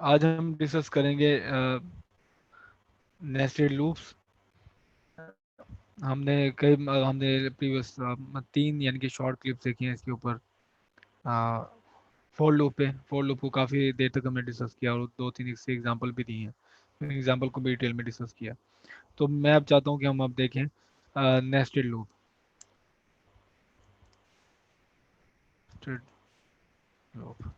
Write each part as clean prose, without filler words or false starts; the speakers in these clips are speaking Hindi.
आज हम डिस्कस करेंगे नेस्टेड लूप्स। हमने प्रीवियस 3 यानी कि शॉर्ट क्लिप्स देखी हैं इसके ऊपर। फोर लूप को काफ़ी देर तक हमने डिस्कस किया और 2-3 इसके एग्जांपल भी दिए हैं। एग्जांपल को भी डिटेल में डिस्कस किया। तो मैं अब चाहता हूँ कि हम अब देखें नेस्टेड लूप। लूप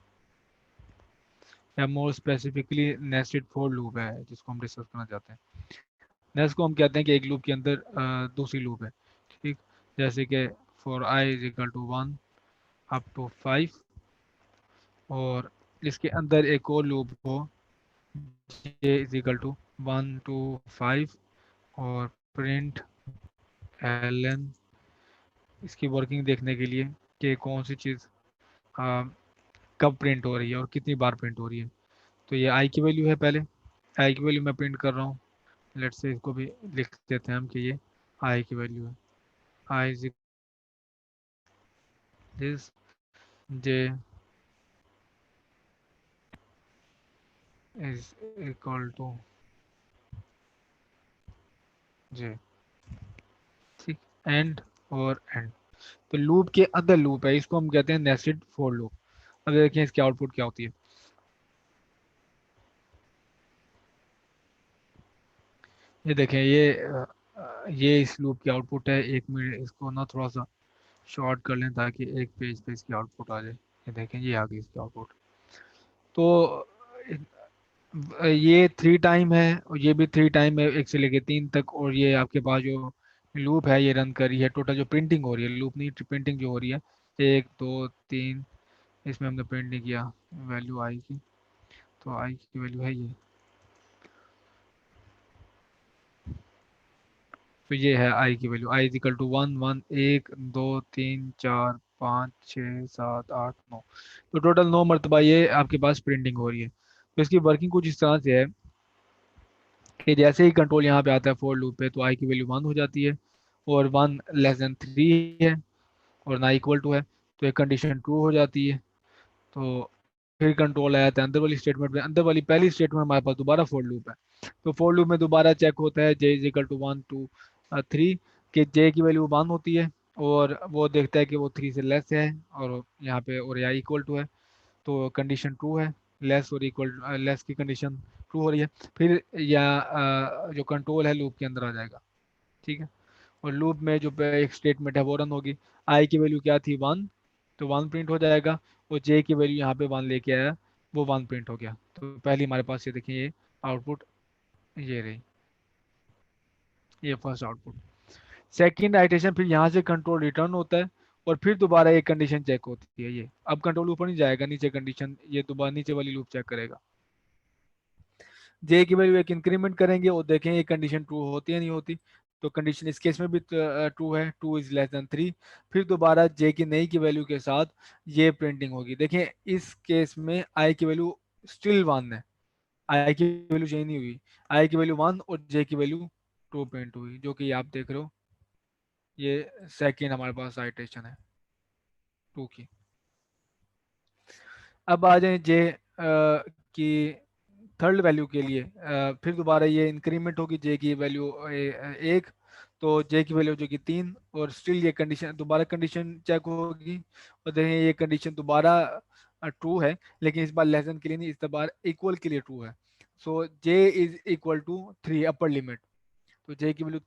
या more specifically nested for loop है जिसको हम डिस्कस करना चाहते हैं। नेक्स्ट को हम कहते हैं कि एक लूप के अंदर दूसरी लूप है। ठीक, जैसे कि for I is equal to 1 up to 5, और इसके अंदर एक और लूप हो J is equal to 1 to 5 और प्रिंट एल एन। इसकी वर्किंग देखने के लिए कि कौन सी चीज़ कब प्रिंट हो रही है और कितनी बार प्रिंट हो रही है। तो ये आई की वैल्यू है। पहले आई की वैल्यू मैं प्रिंट कर रहा हूँ। लेट्स से इसको भी लिख देते हैं हम कि ये आई की वैल्यू है। I is this j is equal to j. ठीक, एंड और एंड। तो लूप के अंदर लूप है, इसको हम कहते हैं नेस्टेड फॉर लूप। अब देखें इसकी आउटपुट क्या होती है। ये देखें, ये इस लूप की आउटपुट है। एक मिनट इसको ना थोड़ा सा शॉर्ट कर लें ताकि एक पेज पे इसकी आउटपुट आ जाए। ये देखें, ये आ गई इसकी आउटपुट। तो ये 3 टाइम है और ये भी 3 टाइम है, 1 से लेके 3 तक। और ये आपके पास जो लूप है ये रन कर रही है। टोटल जो प्रिंटिंग हो रही है, लूप नहीं प्रिंटिंग जो हो रही है, 1 2 3, इसमें हमने प्रिंट नहीं किया वैल्यू आई की। तो आई की वैल्यू है ये। तो ये है आई की value. I is equal to 1 1 1 2 3 4 5 6 7 8 9। तो टोटल 9 मरतबा ये आपके पास प्रिंटिंग हो रही है। तो इसकी वर्किंग कुछ इस तरह से है कि जैसे ही कंट्रोल यहाँ पे आता है फोर लूप पे, तो आई की वैल्यू 1 हो जाती है और 1 <3 है और ना इक्वल टू है, तो एक कंडीशन ट्रू हो जाती है। तो फिर कंट्रोल आया था अंदर वाली स्टेटमेंट में। अंदर वाली पहली स्टेटमेंट हमारे पास दोबारा फोर लूप है। तो फोर लूप में दोबारा चेक होता है जे इज इक्वल टू 1 2 3, कि जे की वैल्यू 1 होती है और वो देखता है कि वो 3 से लेस है और यहाँ पे और या इक्वल टू है, तो कंडीशन ट्रू है। लेस और इक्वल लेस की कंडीशन ट्रू हो रही है। फिर या जो कंट्रोल है लूप के अंदर आ जाएगा। ठीक है, और लूप में जो एक स्टेटमेंट है वो रन होगी। आई की वैल्यू क्या थी 1, तो 1 प्रिंट हो जाएगा। और जे की वैल्यू यहाँ पे 1 लेके आया, वो 1 प्रिंट हो गया। तो पहली हमारे पास ये देखिए ये आउटपुट ये रही, ये फर्स्ट आउटपुट। सेकंड आइटेशन फिर यहाँ से कंट्रोल रिटर्न होता है और फिर दोबारा एक कंडीशन चेक होती है। ये अब कंट्रोल ऊपर नहीं जाएगा, नीचे कंडीशन ये दोबारा नीचे वाली लूप चेक करेगा। जे की वैल्यू एक इंक्रीमेंट करेंगे और देखें ये कंडीशन ट्रू होती है नहीं होती। तो कंडीशन इस केस में भी ट्रू है, 2 <3। फिर दोबारा जे की नई की वैल्यू के साथ ये प्रिंटिंग होगी। देखें इस केस में आई की वैल्यू स्टिल 1 है, आई की वैल्यू चेंज नहीं हुई। आई की वैल्यू 1 और जे की वैल्यू 2 प्रिंट हुई, जो कि आप देख रहे हो। ये सेकेंड हमारे पास आइटेशन है 2 की। अब आ जाए जे की थर्ड वैल्यू के लिए। फिर दोबारा ये इंक्रीमेंट होगी जे की वैल्यू 1, तो जे की वैल्यू हो जाएगी 3 और स्टिल ये कंडीशन दोबारा कंडीशन चेक होगी और देखें ये कंडीशन दोबारा ट्रू है, लेकिन इस बार लेस देन के लिए नहीं, इस बार इक्वल के लिए ट्रू है। So j is equal to 3 upper limit. तो जे की वैल्यू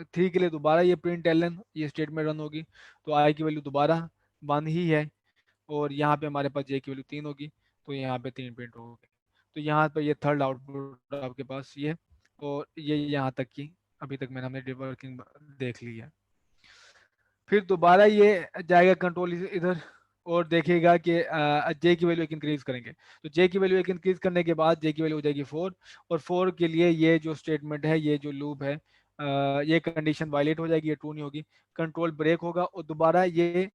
3 के लिए दोबारा ये प्रिंट एलन ये स्टेटमेंट रन होगी। तो आई की वैल्यू दोबारा 1 ही है और यहाँ पे हमारे पास जे की वैल्यू 3 होगी, तो यहाँ पे 3 प्रिंट होगी। तो यहाँ पर ये थर्ड आउटपुट आपके पास ये, और ये यहाँ तक की अभी तक मैंने हमने वर्किंग देख ली है। फिर दोबारा ये जाएगा कंट्रोल इधर और देखेगा कि जे की वैल्यू एक इंक्रीज करेंगे। तो जे की वैल्यू एक इंक्रीज करने के बाद जे की वैल्यू हो जाएगी 4, और 4 के लिए ये जो स्टेटमेंट है ये जो लूप है ये कंडीशन वायलेट हो जाएगी, ये ट्रू नहीं होगी। कंट्रोल ब्रेक होगा और दोबारा ये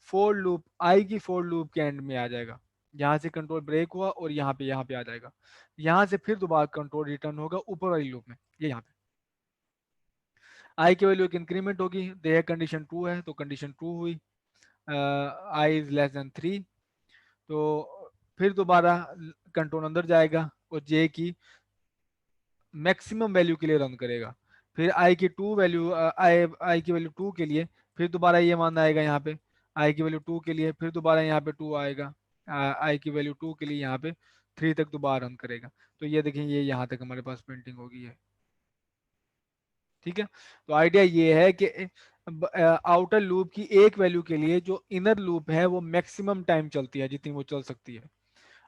फोर लूप आई की फोर लूप के एंड में आ जाएगा। यहाँ से कंट्रोल ब्रेक हुआ और यहाँ पे आ जाएगा। यहाँ से फिर दोबारा कंट्रोल रिटर्न होगा ऊपर वाली लूप में, ये यहाँ पे आई की वैल्यू एक इंक्रीमेंट होगी। देयर कंडीशन ट्रू है तो कंडीशन ट्रू हुई, आई इज लेस देन 3। तो फिर दोबारा कंट्रोल अंदर जाएगा और जे की मैक्सिमम वैल्यू के लिए रन करेगा। फिर आई की टू वैल्यू आई की वैल्यू टू के लिए फिर दोबारा ये मान आएगा यहाँ पे, आई की वैल्यू टू के लिए फिर दोबारा यहाँ पे टू आएगा, आई की वैल्यू टू के लिए यहाँ पे थ्री तक दोबारा रन करेगा। तो ये देखें ये यहाँ तक हमारे पास प्रिंटिंग होगी है। ठीक है, तो आइडिया ये है कि आउटर लूप की एक वैल्यू के लिए जो इनर लूप है वो मैक्सिमम टाइम चलती है जितनी वो चल सकती है,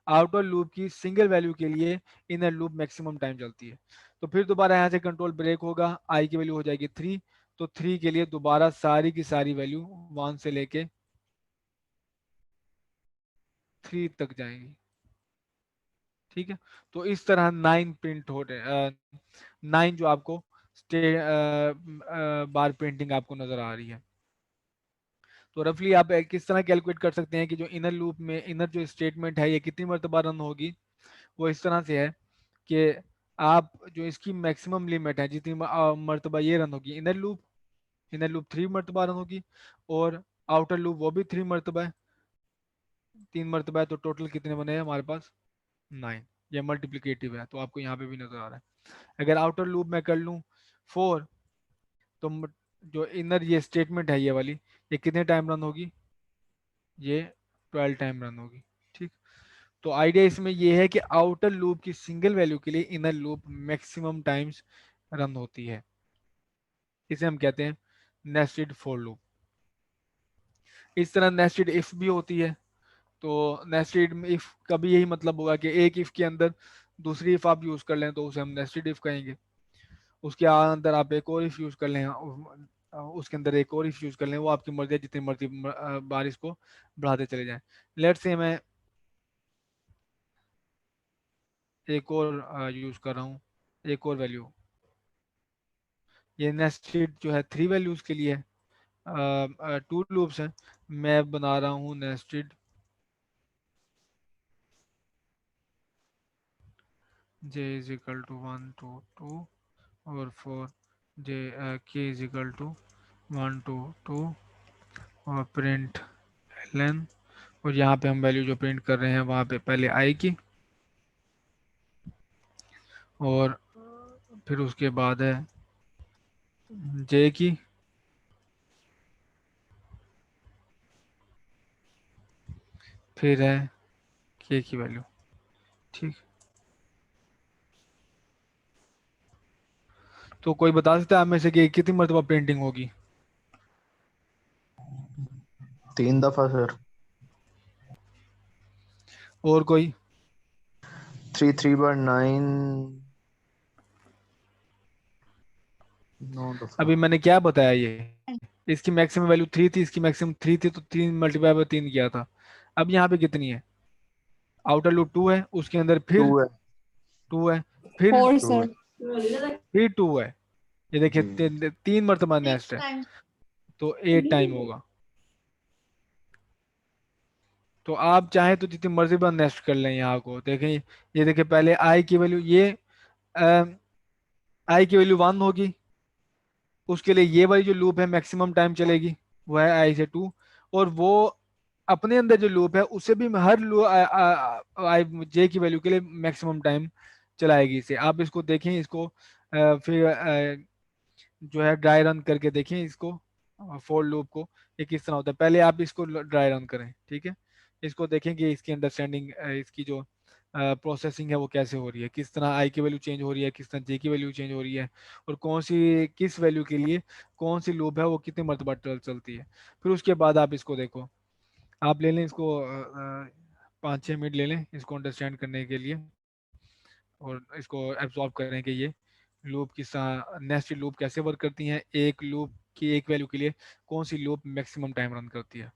आउटर लूप की सिंगल वैल्यू के लिए इनर लूप मैक्सिमम टाइम चलती है। तो फिर दोबारा यहाँ से कंट्रोल ब्रेक होगा, आई की वैल्यू हो जाएगी थ्री, तो थ्री के लिए दोबारा सारी की सारी वैल्यू वन से लेके थ्री तक जाएंगी। ठीक है, तो इस तरह नाइन प्रिंट हो रहे, नाइन जो आपको बार प्रिंटिंग आपको नजर आ रही है। तो रफली आप किस तरह कैलकुलेट कर सकते हैं कि जो इनर लूप में इनर जो स्टेटमेंट है ये कितनी मरतबा रन होगी। वो इस तरह से है कि आप जो इसकी मैक्सिमम लिमिट है जितनी मरतबा ये रन होगी, इनर लूप थ्री मरतबा रन होगी और आउटर लूप वो भी थ्री मरतबा है, तीन मरतबा है, तो टोटल कितने बने हैं हमारे पास नाइन। ये मल्टीप्लिकेटिव है तो आपको यहाँ पे भी नजर आ रहा है। अगर आउटर लूप में कर लूँ फोर, तो जो इनर ये स्टेटमेंट है ये वाली, ये कितने टाइम रन होगी, ये 12 टाइम रन होगी। ठीक, तो आइडिया इसमें ये है कि आउटर लूप की सिंगल वैल्यू के लिए inner loop maximum times run होती है। इसे हम कहते हैं नेस्टेड फॉर लूप। इस तरह नेस्टेड इफ भी होती है। तो नेस्टेड इफ का भी यही मतलब होगा कि एक इफ के अंदर दूसरी इफ आप यूज कर लें तो उसे हम नेस्टेड इफ कहेंगे, उसके अंदर आप एक और इफ यूज कर लें, उसके अंदर एक और इफ यूज कर लें, वो आपकी मर्जी है, जितनी मर्जी बार इसको बढ़ाते चले जाएं। लेट से मैं एक और यूज कर रहा हूँ, एक और वैल्यू, ये नेस्टेड जो है थ्री वैल्यूज के लिए टू लूप्स हैं। मैं बना रहा हूँ nested J is equal to one to two और for J K is equal to one to two और प्रिंट एलन, और यहाँ पे हम वैल्यू जो प्रिंट कर रहे हैं वहाँ पे पहले आई की और फिर उसके बाद है जे की, फिर है के की वैल्यू। ठीक, तो कोई बता सकता है आप में से कि कितनी मरतबा प्रिंटिंग होगी। 3 दफा सर। और कोई। 3 3 बार 9, 9 दफा। अभी मैंने क्या बताया, ये इसकी मैक्सिमम वैल्यू थ्री थी, इसकी मैक्सिमम थ्री थी, तो तीन मल्टीप्लाई बाय तीन किया था। अब यहाँ पे कितनी है, आउटर लूप टू है, उसके अंदर टू फिर है। टू है, फिर फोर टू है। सर। फिर टू है। ये देखिए जी। तीन मरतबा नेक्स्ट है, तो एट टाइम होगा। तो आप चाहें तो जितनी मर्जी बार नेक्स्ट कर लें यहाँ को देखें। ये देखिए पहले आई की वैल्यू ये आई की वैल्यू वन होगी, उसके लिए ये वाली जो लूप है मैक्सिमम टाइम चलेगी, वो है आई से टू। और वो अपने अंदर जो लूप है उसे भी हर लूप आई जे की वैल्यू के लिए मैक्सिमम टाइम चलाएगी इसे। आप इसको देखें, इसको फिर जो है ड्राई रन करके देखें इसको, फॉर लूप को, ये किस तरह होता है। पहले आप इसको ड्राई रन करें, ठीक है, इसको देखें कि इसकी अंडरस्टैंडिंग, इसकी जो प्रोसेसिंग है वो कैसे हो रही है, किस तरह आई की वैल्यू चेंज हो रही है, किस तरह जे की वैल्यू चेंज हो रही है, और कौन सी किस वैल्यू के लिए कौन सी लूप है वो कितनी मरतबा चलती है। फिर उसके बाद आप इसको देखो, आप ले लें इसको 5-6 मिनट ले लें इसको अंडरस्टैंड करने के लिए, और इसको एब्जॉर्ब करें कि ये लूप किस तरह, नेस्टेड लूप कैसे वर्क करती हैं, एक लूप की एक वैल्यू के लिए कौन सी लूप मैक्सिमम टाइम रन करती है।